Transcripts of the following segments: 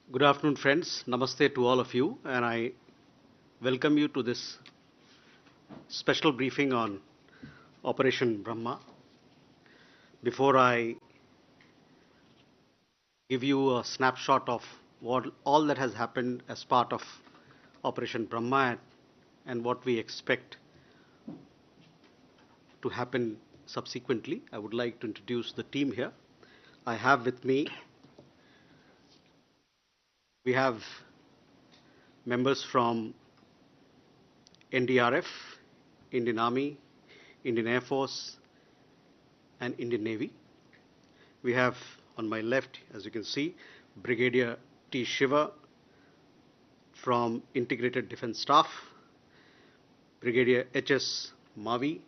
Good afternoon, friends. Namaste to all of you, and I welcome you to this special briefing on Operation Brahma. Before I give you a snapshot of what all that has happened as part of Operation Brahma and what we expect to happen subsequently, I would like to introduce the team here. I have with me, we have members from NDRF, Indian Army, Indian Air Force, and Indian Navy. We have on my left, as you can see, Brigadier T. Shiva from Integrated Defence Staff, Brigadier H.S. Mavi,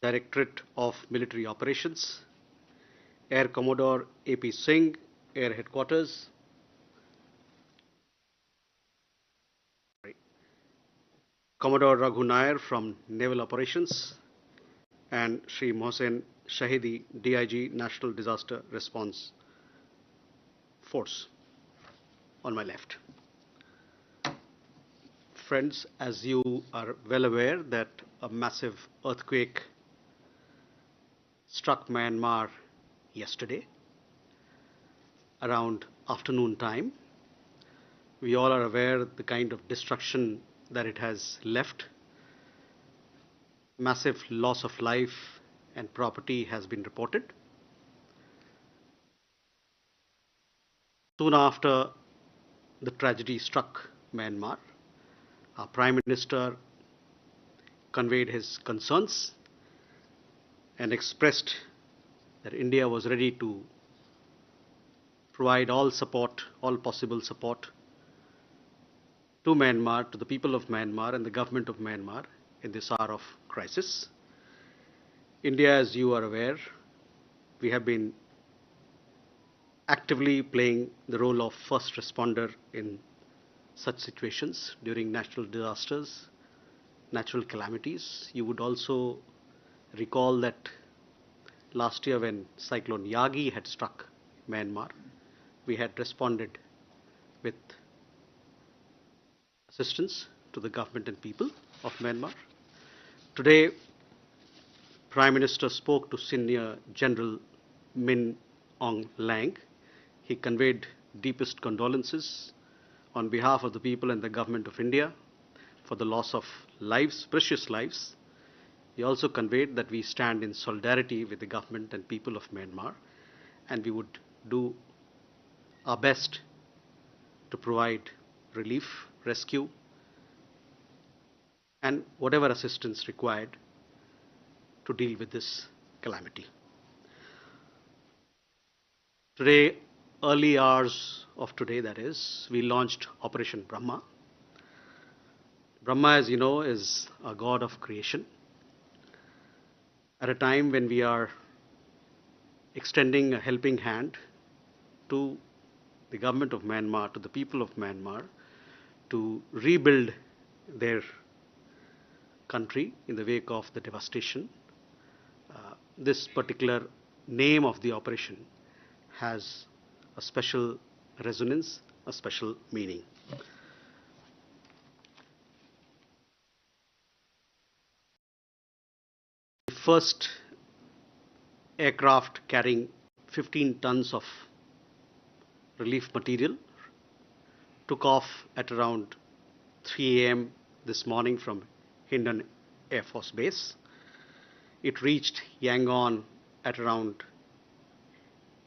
Directorate of Military Operations, Air Commodore A.P. Singh, Air Headquarters, Commodore Raghu Nair from Naval Operations, and Sri Mohsen Shahidi, DIG, National Disaster Response Force, on my left. Friends, as you are well aware that a massive earthquake struck Myanmar yesterday around afternoon time. We all are aware the kind of destruction that it has left. Massive loss of life and property has been reported. Soon after the tragedy struck Myanmar, our Prime Minister conveyed his concerns and expressed that India was ready to provide all support, all possible support to Myanmar, to the people of Myanmar and the government of Myanmar in this hour of crisis. India, as you are aware, we have been actively playing the role of first responder in such situations during natural disasters, natural calamities. You would also recall that last year when Cyclone Yagi had struck Myanmar, we had responded with assistance to the government and people of Myanmar. Today, Prime Minister spoke to Senior General Min Aung Hlaing. He conveyed deepest condolences on behalf of the people and the government of India for the loss of lives, precious lives. He also conveyed that we stand in solidarity with the government and people of Myanmar, and we would do our best to provide relief, rescue, and whatever assistance required to deal with this calamity. Today, early hours of today, that is, we launched Operation Brahma. Brahma, as you know, is a god of creation. At a time when we are extending a helping hand to the government of Myanmar, to the people of Myanmar, to rebuild their country in the wake of the devastation, this particular name of the operation has a special resonance, a special meaning. The first aircraft carrying 15 tons of relief material took off at around 3 a.m. this morning from Hindon Air Force Base. It reached Yangon at around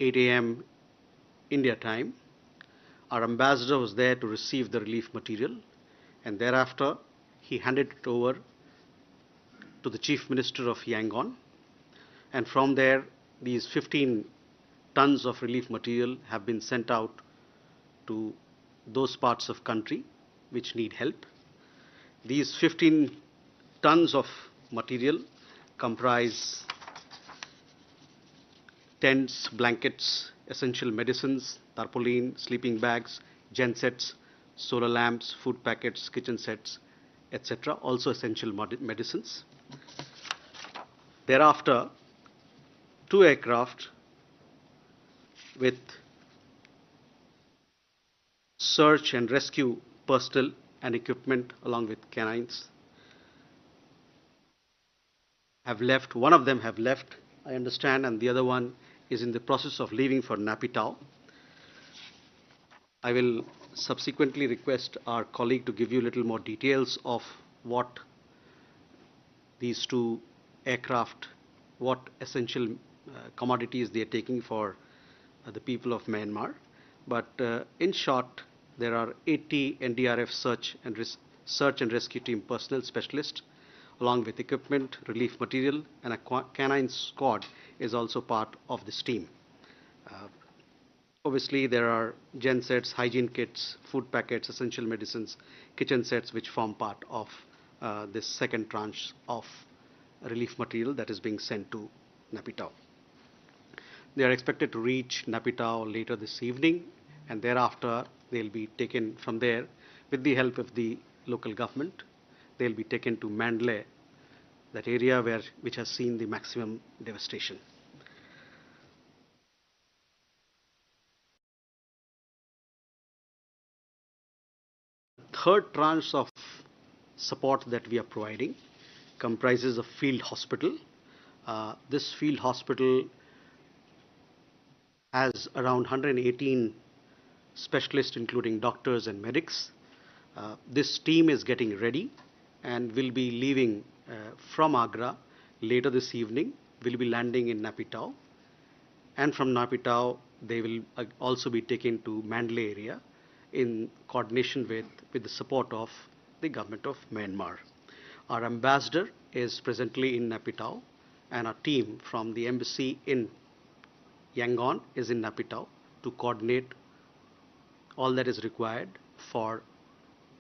8 a.m. India time. Our ambassador was there to receive the relief material, and thereafter he handed it over to the Chief Minister of Yangon, and from there these 15 tons of relief material have been sent out to those parts of country which need help. These 15 tons of material comprise tents, blankets, essential medicines, tarpaulin, sleeping bags, gensets, solar lamps, food packets, kitchen sets, etc. Also essential medicines. Thereafter, 2 aircraft with search and rescue personnel and equipment along with canines have left. One of them have left, I understand, and the other one is in the process of leaving for Napitao. I will subsequently request our colleague to give you a little more details of what these two aircraft, what essential commodities they are taking for the people of Myanmar. But in short, there are 80 NDRF search and rescue team personnel specialists, along with equipment, relief material, and a canine squad is also part of this team. Uh, Obviously, there are gen sets, hygiene kits, food packets, essential medicines, kitchen sets, which form part of this second tranche of relief material that is being sent to Napitao. They are expected to reach Napitao later this evening, and thereafter they'll be taken from there with the help of the local government. They'll be taken to Mandalay, that area which has seen the maximum devastation. Third tranche of support that we are providing comprises a field hospital. This field hospital has around 118 specialists, including doctors and medics. This team is getting ready and will be leaving from Agra later this evening. Will be landing in Napitao, and from Napitao they will also be taken to Mandalay area in coordination with the support of the government of Myanmar. Our ambassador is presently in Napitao, and our team from the embassy in Yangon is in Napitao to coordinate all that is required for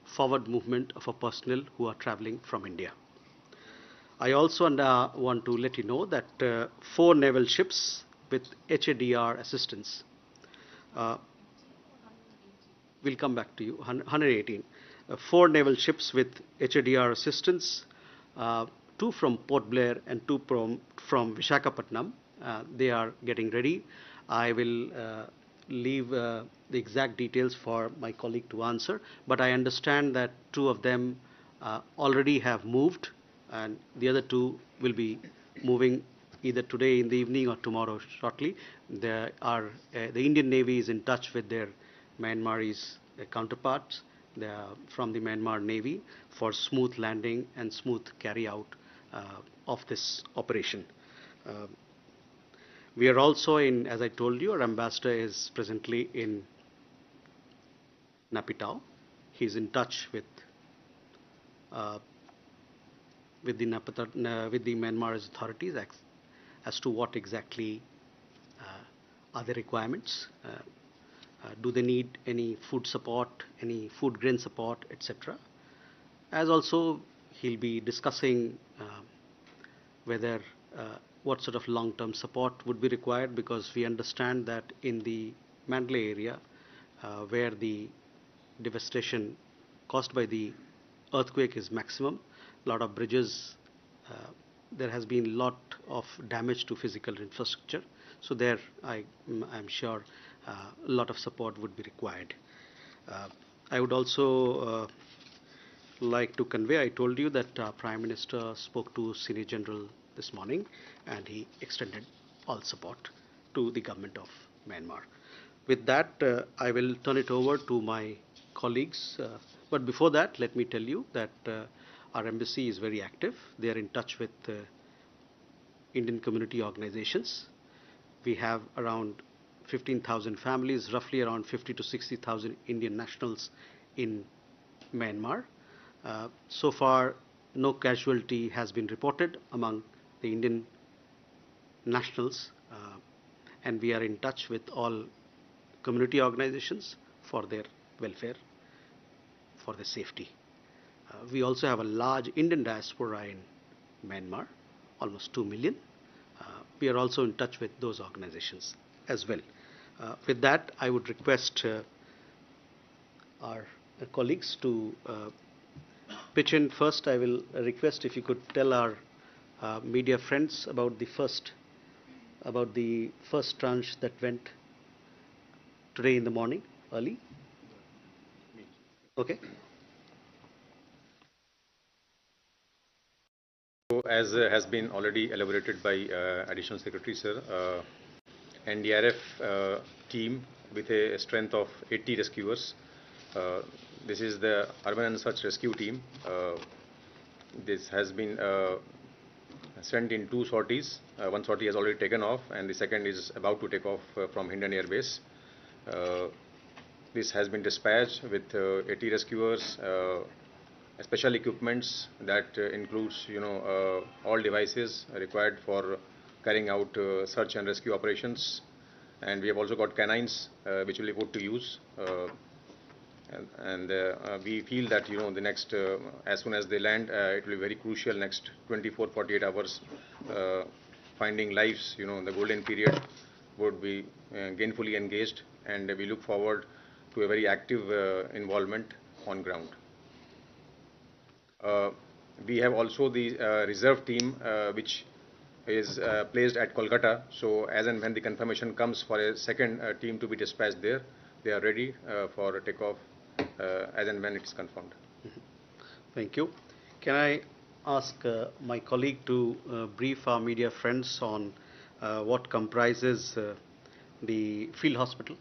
forward movement of our personnel who are traveling from India. I also want to let you know that 4 naval ships with HADR assistance will come back to you, 118. 4 naval ships with HADR assistance, 2 from Port Blair and 2 from Vishakhapatnam. They are getting ready. I will leave the exact details for my colleague to answer, but I understand that 2 of them already have moved, and the other 2 will be moving either today in the evening or tomorrow shortly. The Indian Navy is in touch with their Myanmarese counterparts from the Myanmar Navy for smooth landing and smooth carry out of this operation. We are also in, as I told you, our ambassador is presently in Napitao. He is in touch with the Myanmar's authorities as to what exactly are the requirements. Do they need any food support, any food grain support, etc. As also, he'll be discussing whether what sort of long-term support would be required, because we understand that in the Mandalay area, where the devastation caused by the earthquake is maximum, a lot of bridges, there has been a lot of damage to physical infrastructure. So there, I'm sure a lot of support would be required. I would also like to convey, I told you that Prime Minister spoke to Senior General this morning, and he extended all support to the government of Myanmar. With that, I will turn it over to my colleagues. But before that, let me tell you that our embassy is very active. They are in touch with Indian community organizations. We have around 15,000 families, roughly around 50 to 60,000 Indian nationals in Myanmar. So far, no casualty has been reported among the Indian nationals, and we are in touch with all community organizations for their welfare, for their safety. We also have a large Indian diaspora in Myanmar, almost 2 million. We are also in touch with those organizations as well. With that, I would request our colleagues to pitch in. First, I will request if you could tell our media friends about the first tranche that went today in the morning early. Okay. So, as has been already elaborated by Additional Secretary Sir, NDRF team with a strength of 80 rescuers. Uh, this is the Urban and Search Rescue Team. This has been sent in two sorties. One sortie has already taken off, and the second is about to take off from Hindon Air Base. Uh, this has been dispatched with 80 rescuers, special equipments that includes, all devices required for carrying out search and rescue operations. And we have also got canines which will be put to use. And we feel that the next as soon as they land, it will be very crucial next 24-48 hours finding lives. The golden period would be gainfully engaged, and we look forward to a very active involvement on ground. Uh, we have also the reserve team which is placed at Kolkata. So as and when the confirmation comes for a second team to be dispatched there, they are ready for takeoff as and when it is confirmed. Thank you. Can I ask my colleague to brief our media friends on what comprises the field hospital?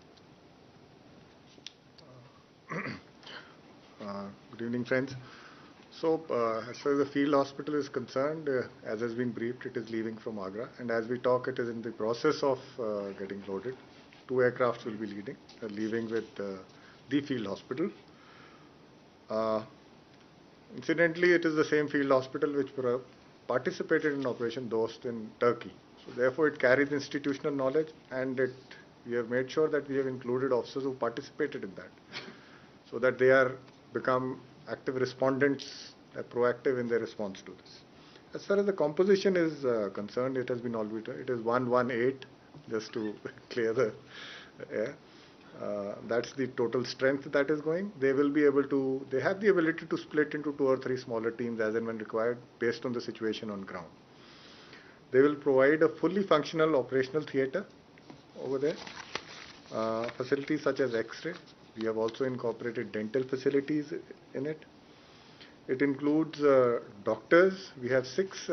Good evening, friends. So, as far as the field hospital is concerned, as has been briefed, it is leaving from Agra, and as we talk, it is in the process of getting loaded. Two aircrafts will be leaving with the field hospital. Incidentally, it is the same field hospital which participated in Operation Dost in Turkey. So, therefore, it carries institutional knowledge, and we have made sure that we have included officers who participated in that, so that they are become active respondents, proactive in their response to this. As far as the composition is concerned, it has been already, it is 118, just to clear the air. That's the total strength that is going. They will be able to, they have the ability to split into 2 or 3 smaller teams as and when required based on the situation on ground. They will provide a fully functional operational theater over there, facilities such as X-ray. We have also incorporated dental facilities in it. It includes doctors. We have 6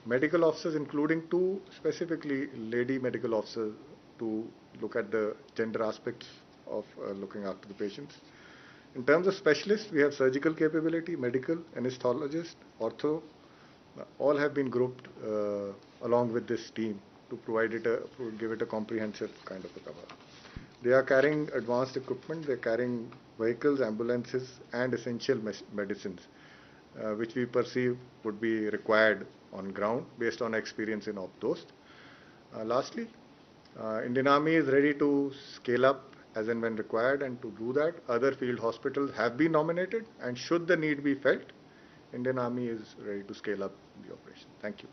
medical officers, including 2 specifically lady medical officers to look at the gender aspects of looking after the patients. In terms of specialists, we have surgical capability, medical, anesthesiologist, ortho. All have been grouped along with this team to provide it give it a comprehensive kind of a cover. They are carrying advanced equipment, they are carrying vehicles, ambulances, and essential medicines, which we perceive would be required on ground based on experience in OPDOST. Lastly, Indian Army is ready to scale up as and when required, and to do that, other field hospitals have been nominated, and should the need be felt, Indian Army is ready to scale up the operation. Thank you.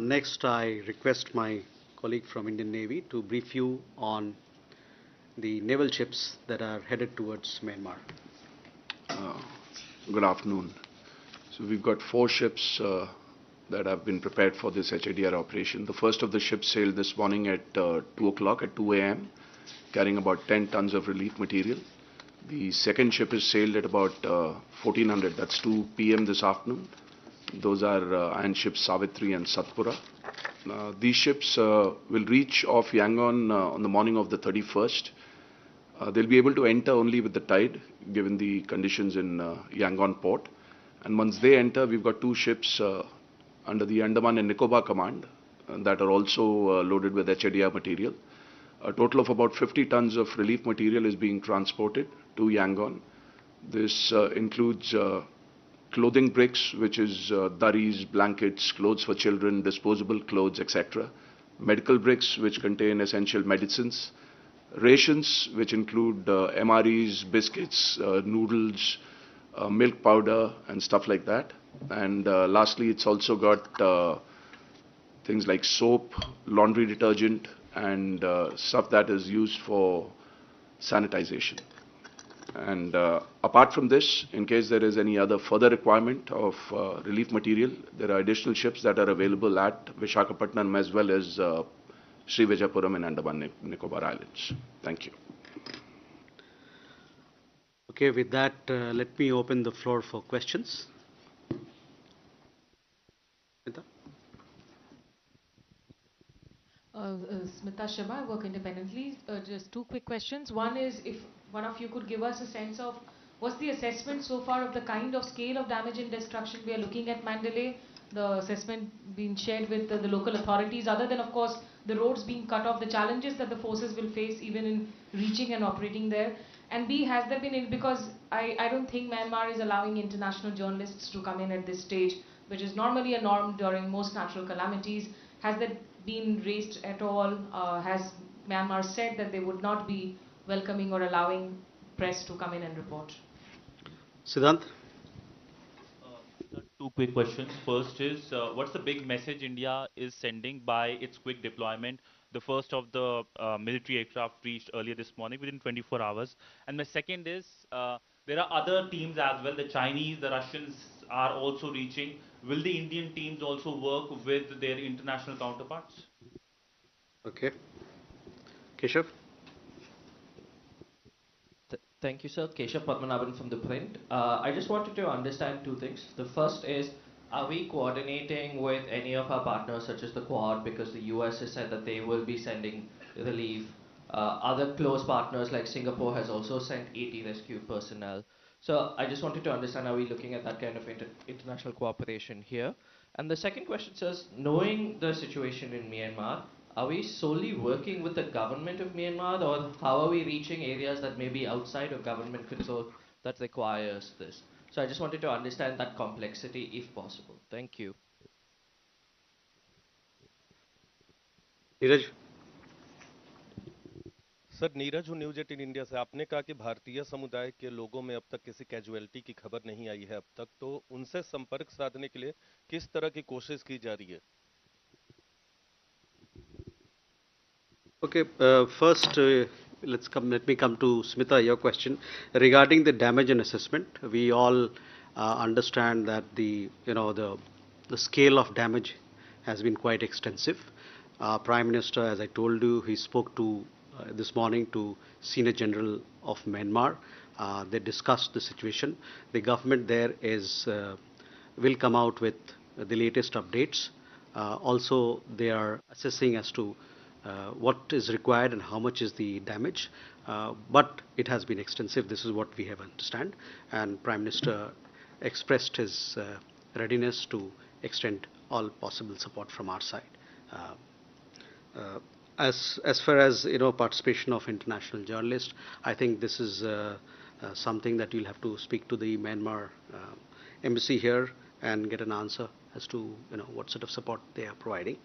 Next, I request my colleague from Indian Navy to brief you on the naval ships that are headed towards Myanmar. Good afternoon. So we've got 4 ships that have been prepared for this HADR operation. The first of the ships sailed this morning at 2 o'clock, at 2 a.m., carrying about 10 tons of relief material. The second ship is sailed at about 1400, that's 2 p.m. this afternoon. Those are iron ships Savitri and Satpura. These ships will reach off Yangon on the morning of the 31st. They'll be able to enter only with the tide, given the conditions in Yangon port. And once they enter, we've got 2 ships under the Andaman and Nicobar Command that are also loaded with HADR material. A total of about 50 tons of relief material is being transported to Yangon. This includes clothing bricks, which is durries, blankets, clothes for children, disposable clothes, etc. Medical bricks, which contain essential medicines. Rations, which include MREs, biscuits, noodles, milk powder, and stuff like that. And lastly, it's also got things like soap, laundry detergent, and stuff that is used for sanitization. And apart from this, in case there is any other further requirement of relief material, there are additional ships that are available at Vishakhapatnam as well as Sri Vijayapuram and Andaman Nicobar Islands. Thank you. Okay. Okay, with that, let me open the floor for questions. Smita? Smita Sharma, I work independently. Just two quick questions. One is if one of you could give us a sense of what's the assessment so far of the kind of scale of damage and destruction we are looking at Mandalay, the assessment being shared with the local authorities, other than, of course, the roads being cut off, the challenges that the forces will face even in reaching and operating there. And B, has there been, because I don't think Myanmar is allowing international journalists to come in at this stage, which is normally a norm during most natural calamities. Has that been raised at all? Has Myanmar said that they would not be welcoming or allowing press to come in and report? Siddhant? Two quick questions. First is, what's the big message India is sending by its quick deployment? The first of the military aircraft reached earlier this morning within 24 hours. And my second is, there are other teams as well. The Chinese, the Russians are also reaching. Will the Indian teams also work with their international counterparts? Okay. Keshav? Thank you, sir. Keshav Padmanabhan from The Print. I just wanted to understand two things. The first is, are we coordinating with any of our partners, such as the Quad, because the US has said that they will be sending relief? Other close partners like Singapore has also sent 80 rescue personnel. So I just wanted to understand, are we looking at that kind of international cooperation here? And the second question says, knowing the situation in Myanmar, are we solely working with the government of Myanmar, or how are we reaching areas that may be outside of government control that requires this? So I just wanted to understand that complexity if possible. Thank you. Neeraj? Sir Neeraj हूँ news 18 India से। आपने कहा कि भारतीय समुदाय के लोगों में अब तक किसी कैजुअलिटी की खबर नहीं आई है अब तक, तो उनसे संपर्क साधने के लिए किस तरह की कोशिश की जा रही है? Okay, first, let me come to Smita, your question. Regarding the damage and assessment, we all understand that the scale of damage has been quite extensive. Prime Minister, as I told you, he spoke to this morning to Senior General of Myanmar. They discussed the situation. The government there will come out with the latest updates. Also, they are assessing as to what is required and how much is the damage. But it has been extensive. This is what we have understand. And Prime Minister expressed his readiness to extend all possible support from our side. As far as participation of international journalists, I think this is something that you'll have to speak to the Myanmar embassy here and get an answer as to what sort of support they are providing.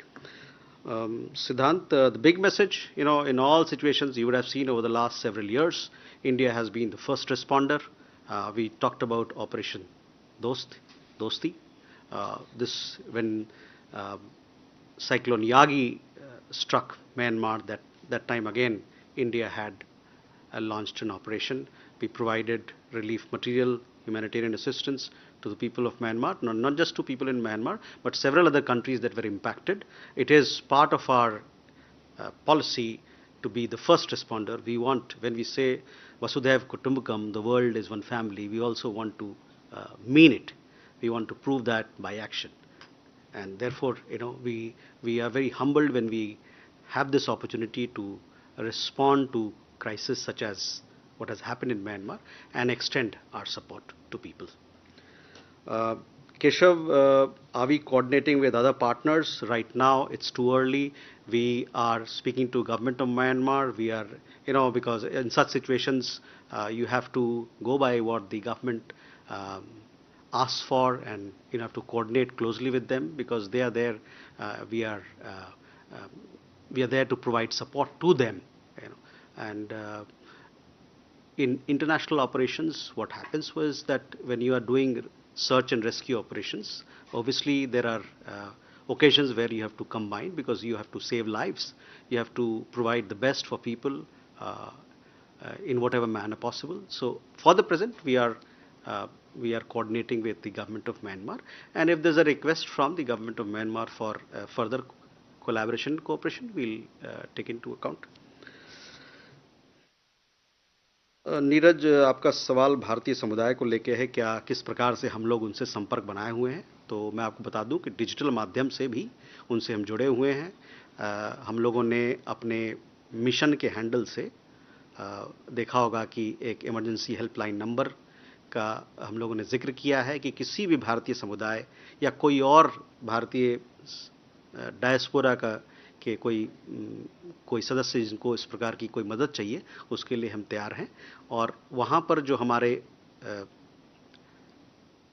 Siddhant, the big message, in all situations you would have seen over the last several years, India has been the first responder. We talked about Operation Dosti. This when Cyclone Yagi struck Myanmar, that time again India had launched an operation. We provided relief material, humanitarian assistance to the people of Myanmar, not just to people in Myanmar, but several other countries that were impacted. It is part of our policy to be the first responder. We want, when we say Vasudhaiv Kutumbakam, the world is one family, we also want to mean it. We want to prove that by action. And therefore, we are very humbled when we have this opportunity to respond to crises such as what has happened in Myanmar and extend our support to people. Keshav, are we coordinating with other partners? Right now, it's too early. We are speaking to government of Myanmar. We are, because in such situations, you have to go by what the government asks for, and you have to coordinate closely with them because they are there. We are there to provide support to them. And in international operations, what happens was that when you are doing search and rescue operations, obviously there are occasions where you have to combine because you have to save lives. You have to provide the best for people in whatever manner possible. So for the present, we are coordinating with the government of Myanmar, and if there's a request from the government of Myanmar for further collaboration and cooperation, we'll take into account. Neeraj, आपका सवाल भारतीय समुदाय को लेके है, क्या किस प्रकार से हम लोग उनसे संपर्क बनाए हुए हैं। तो मैं आपको बता दूं कि डिजिटल माध्यम से भी उनसे हम जुड़े हुए हैं। हम लोगों ने अपने मिशन के हैंडल से देखा होगा कि एक इमरजेंसी हेल्पलाइन नंबर का हम लोगों ने जिक्र किया है कि किसी भी भारतीय समुदाय या कोई और भारतीय डायस्पोरा का कि कोई सदस्य जिनको इस प्रकार की कोई मदद चाहिए, उसके लिए हम तैयार हैं। और वहाँ पर जो हमारे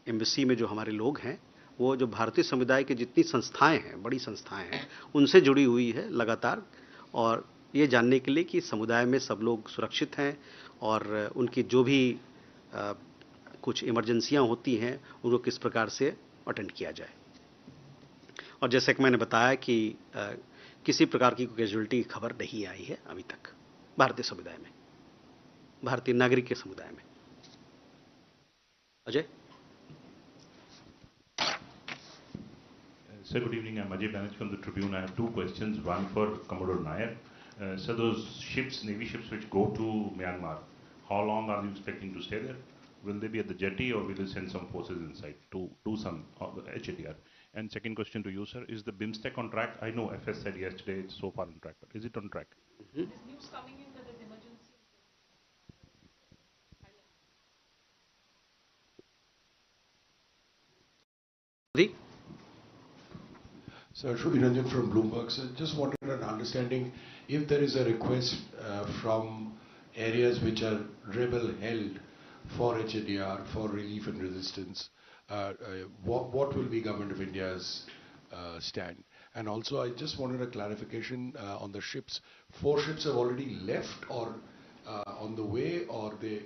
एम्बेसी में जो हमारे लोग हैं, वो जो भारतीय समुदाय की जितनी संस्थाएं हैं, बड़ी संस्थाएं हैं, उनसे जुड़ी हुई है लगातार, और ये जानने के लिए कि समुदाय में सब लोग सुरक्षित हैं और उनकी जो भी कुछ इमरजेंसियां होती हैं उनको किस प्रकार से अटेंड किया जाए। और जैसे कि मैंने बताया कि किसी प्रकार की कैजुअलिटी की खबर नहीं आई है अभी तक भारतीय समुदाय में, भारतीय नागरिक के समुदाय में। Ajay. Sir, good evening. I'm Ajay Banerjee from the Tribune. I have two questions. One for Commodore Nair. So those ships, Navy ships which go to Myanmar, how long are you expecting to stay there? Will they be at the jetty or will you send some forces inside to do some HADR? And second question to you, sir, is the BIMSTEC on track? I know FS said yesterday it's so far on track, but is it on track? There's news coming in that there's emergency. Sir, Shruti Ranjan from Bloomberg. Sir, just wanted an understanding if there is a request from areas which are rebel-held for HADR, for relief and resistance, what will be Government of India's stand? And also, I just wanted a clarification on the ships. 4 ships have already left or on the way, or they,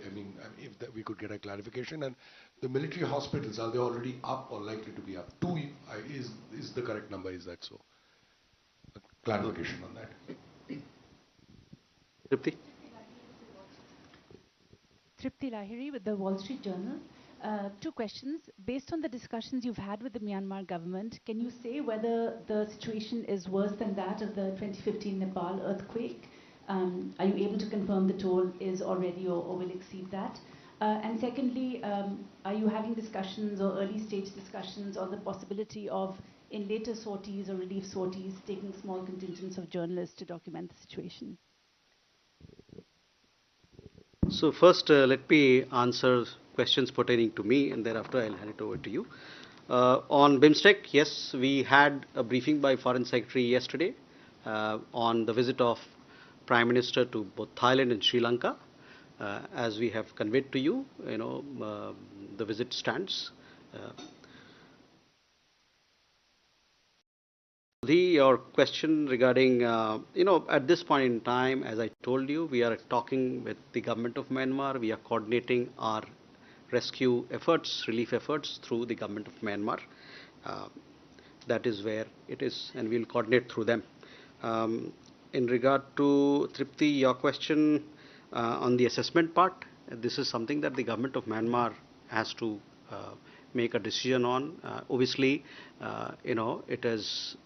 if we could get a clarification. And the military hospitals, are they already up or likely to be up? 2 is the correct number, is that so? A clarification on that. Tripti. Tripti Lahiri with the Wall Street Journal. 2 questions. Based on the discussions you've had with the Myanmar government, can you say whether the situation is worse than that of the 2015 Nepal earthquake? Are you able to confirm the toll is already or will exceed that? And secondly, are you having discussions or early stage discussions on the possibility of, in later sorties or relief sorties, taking small contingents of journalists to document the situation? So first, let me answer questions pertaining to me, and thereafter I'll hand it over to you. On BIMSTEC, yes, we had a briefing by Foreign Secretary yesterday on the visit of Prime Minister to both Thailand and Sri Lanka. As we have conveyed to you, the visit stands. Your question regarding, at this point in time, as I told you, we are talking with the government of Myanmar. We are coordinating our rescue efforts, relief efforts through the government of Myanmar. That is where it is, and we'll coordinate through them. In regard to Tripti, your question on the assessment part, this is something that the government of Myanmar has to make a decision on. Obviously, it is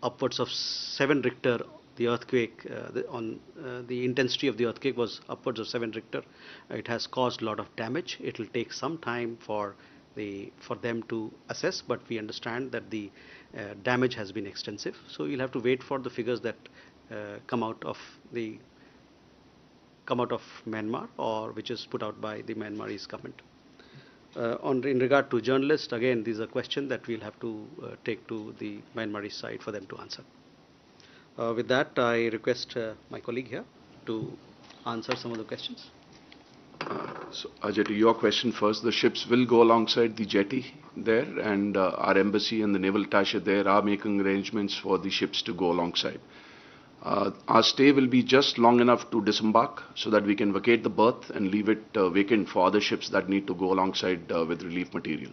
upwards of 7 Richter. The earthquake, the intensity of the earthquake was upwards of 7 Richter. It has caused a lot of damage. It will take some time for them to assess, but we understand that the damage has been extensive. So you'll have to wait for the figures that come out of Myanmar, or which is put out by the Myanmarese government. In regard to journalists, again, these are questions that we'll have to take to the Myanmarese side for them to answer. With that, I request my colleague here to answer some of the questions. So, Ajay, to your question first, the ships will go alongside the jetty there, and our embassy and the naval attaché there are making arrangements for the ships to go alongside. Our stay will be just long enough to disembark so that we can vacate the berth and leave it vacant for other ships that need to go alongside with relief material.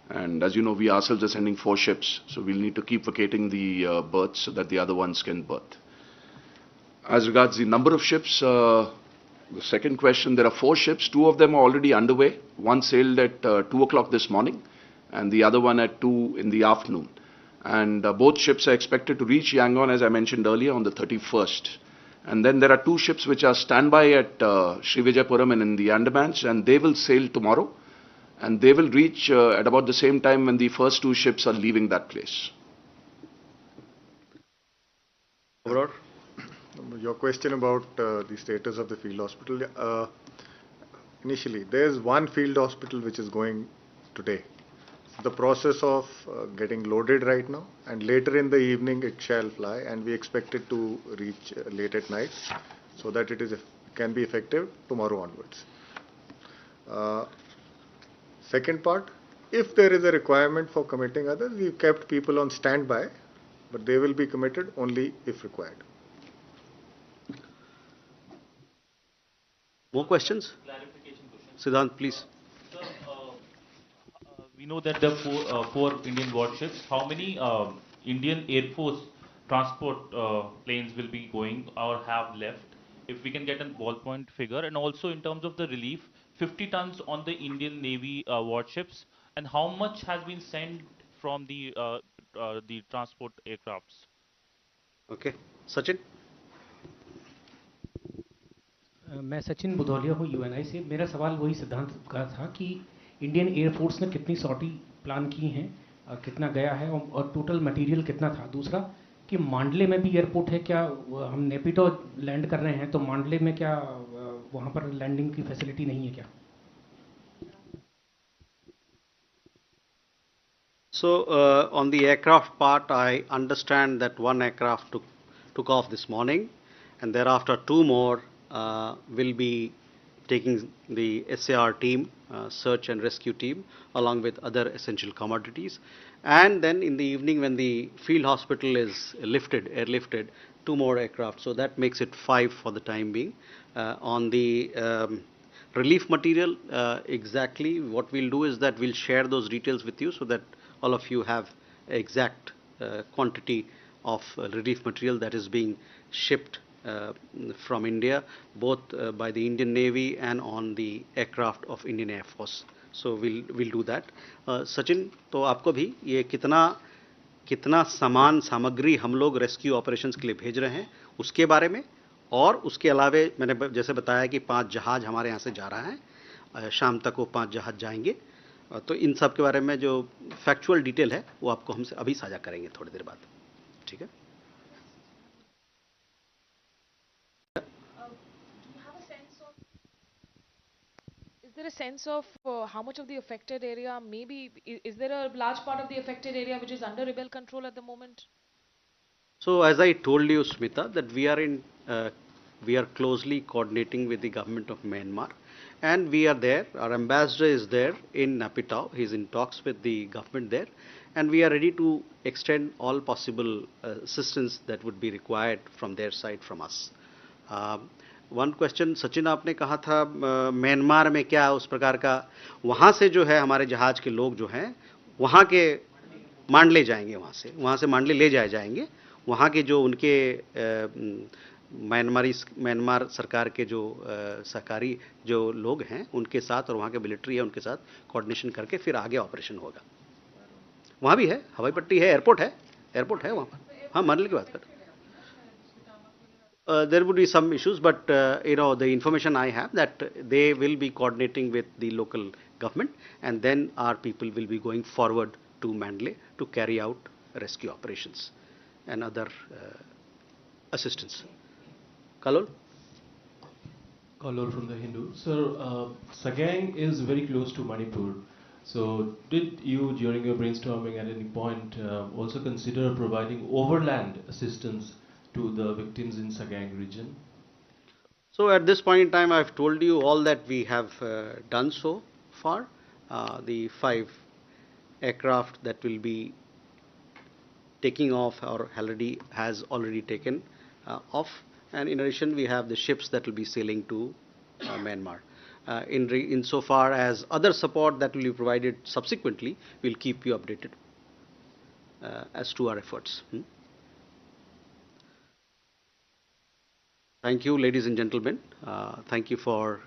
And as you know, we ourselves are sending 4 ships, so we'll need to keep vacating the berths so that the other ones can berth. As regards the number of ships, the second question, there are 4 ships. 2 of them are already underway. One sailed at 2 o'clock this morning and the other one at 2 in the afternoon. And both ships are expected to reach Yangon, as I mentioned earlier, on the 31st. And then there are 2 ships which are standby at Srivijayapuram and in the Andamans, and they will sail tomorrow. And they will reach at about the same time when the first 2 ships are leaving that place. Commodore? Your question about the status of the field hospital. Initially, there is one field hospital which is going today. The process of getting loaded right now, and later in the evening it shall fly, and we expect it to reach late at night so that it can be effective tomorrow onwards. Second part, if there is a requirement for committing others, we've kept people on standby, but they will be committed only if required. More questions? Clarification question. Siddhant, please. Sir, we know that there are four Indian warships. How many Indian Air Force transport planes will be going or have left? If we can get a ballpoint figure, and also in terms of the relief, 50 tons on the Indian Navy warships, and how much has been sent from the transport aircrafts? Okay. Sachin? मैं सचिन बुधौलिया हूँ Uni से। मेरा सवाल वही सिद्धांत का था कि इंडियन एयरफोर्स ने कितनी सॉर्टी प्लान की हैं, कितना गया है और टोटल मटेरियल कितना था। दूसरा कि मांडले में भी एयरपोर्ट है क्या? हम नेपिटो लैंड कर रहे हैं तो मांडले में क्या वहाँ पर लैंडिंग की फैसिलिटी नहीं है क्या? So on the aircraft part, I understand that one aircraft took off this morning, and thereafter 2 more will be taking the SAR team, search and rescue team, along with other essential commodities. And then in the evening, when the field hospital is airlifted, 2 more aircraft. So that makes it 5 for the time being. On the relief material, exactly what we'll do is that we'll share those details with you so that all of you have exact quantity of relief material that is being shipped from India, both by the Indian Navy and on the aircraft of Indian Air Force. So we'll do that. Sachin, तो आपको भी ये कितना सामान सामग्री हम लोग rescue operations के लिए भेज रहे हैं उसके बारे में, और उसके अलावे मैंने जैसे बताया कि 5 जहाज हमारे यहाँ से जा रहा है, शाम तक वो 5 जहाज जाएंगे, तो इन सब के बारे में जो फैक्चुअल डिटेल है वो आपको हमसे अभी साझा करेंगे थोड़ी देर बाद, ठीक है? Is there a sense of how much of the affected area, maybe, is there a large part of the affected area which is under rebel control at the moment? So as I told you, Smita, that we are closely coordinating with the government of Myanmar, and we are there. Our ambassador is there in Napitao. He's in talks with the government there, and we are ready to extend all possible assistance that would be required from their side, from us. One question Sachin, आपने कहा था Myanmar में क्या उस प्रकार का, वहाँ से जो है हमारे जहाज के लोग जो हैं वहाँ के मांडले जाएंगे, वहाँ से मांडले ले जाए जाएंगे, वहाँ के जो उनके म्यांमार सरकार के जो सहकारी जो लोग हैं उनके साथ और वहाँ के मिलिट्री है उनके साथ कोऑर्डिनेशन करके फिर आगे ऑपरेशन होगा। वहाँ भी है, हवाई पट्टी है, एयरपोर्ट है वहाँ पर। हाँ, मांडले की बात कर। There would be some issues, but the information I have that they will be coordinating with the local government, and then our people will be going forward to Mandalay to carry out rescue operations and other assistance. Kalol? Kalol from the Hindu. Sir, Sagang is very close to Manipur. So did you, during your brainstorming at any point, also consider providing overland assistance to the victims in Sagang region? So at this point in time, I've told you all that we have done so far. The 5 aircraft that will be taking off or has already taken off, and in addition we have the ships that will be sailing to Myanmar. In so far as other support that will be provided subsequently, we'll keep you updated as to our efforts. Thank you, ladies and gentlemen. Thank you for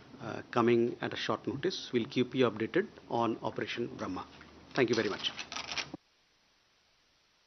coming at a short notice. We'll keep you updated on Operation Brahma. Thank you very much.